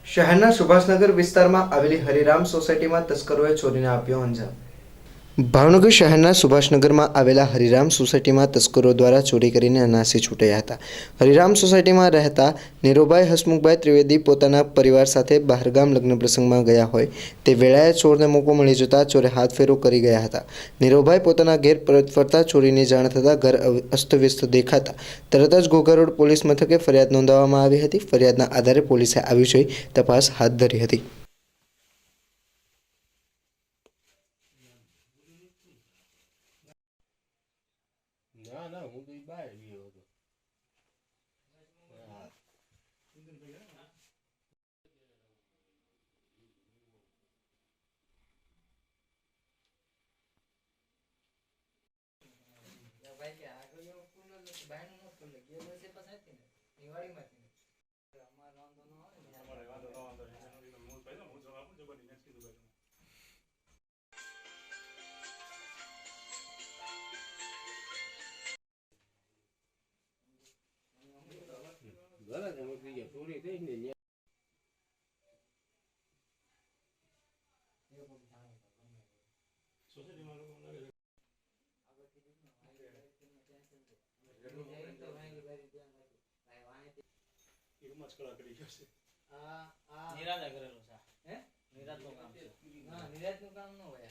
શહેરના સુભાષનગર વિસ્તારમાં આવેલી હરિરામ સોસાયટીમાં તસ્કરોએ ચોરીને આપ્યો અંજામ। ભાવનગર શહેરના સુભાષનગરમાં આવેલા હરિરામ સોસાયટીમાં તસ્કરો દ્વારા ચોરી કરીને નાસી છૂટ્યા હતા। હરિરામ સોસાયટીમાં રહેતા નીરુભાઈ હસમુખભાઈ ત્રિવેદી પોતાના પરિવાર સાથે બહારગામ લગ્ન પ્રસંગમાં ગયા હોય તે વેળાએ ચોરને મોકો મળી જતા ચોરે હાથફેરો કરી ગયા હતા। નીરુભાઈ પોતાના ઘેર પરત ફરતા ચોરીની જાણ થતાં ઘર અસ્તવ્યસ્ત દેખાતા તરત જ ઘોઘા રોડ પોલીસ મથકે ફરિયાદ નોંધાવવામાં આવી હતી। ફરિયાદના આધારે પોલીસે આ વિષય તપાસ હાથ ધરી હતી। ના ના હું તો બહાર ગયો હતો। ભાઈ કે આગળ એવો કુલર નથી બાયનું નો ખુલે ગયો છે પછી હતી ને દિવાળી માંથી અમાર વાંધો ન આવે ને અમારે વાંધો ન વાંધો એનો મૂળ પહેલા હું જવાબ આપું જબરની મેચ કીધું ભાઈ ઘરે જ હું થઈ ગયા ચોરી થઈ ને સોસાયટીમાં લોકો લાગે નિરાદા કરેલું છે હે નિરાદ નું કામ છે ના નિરાદ નું કામ ન હોય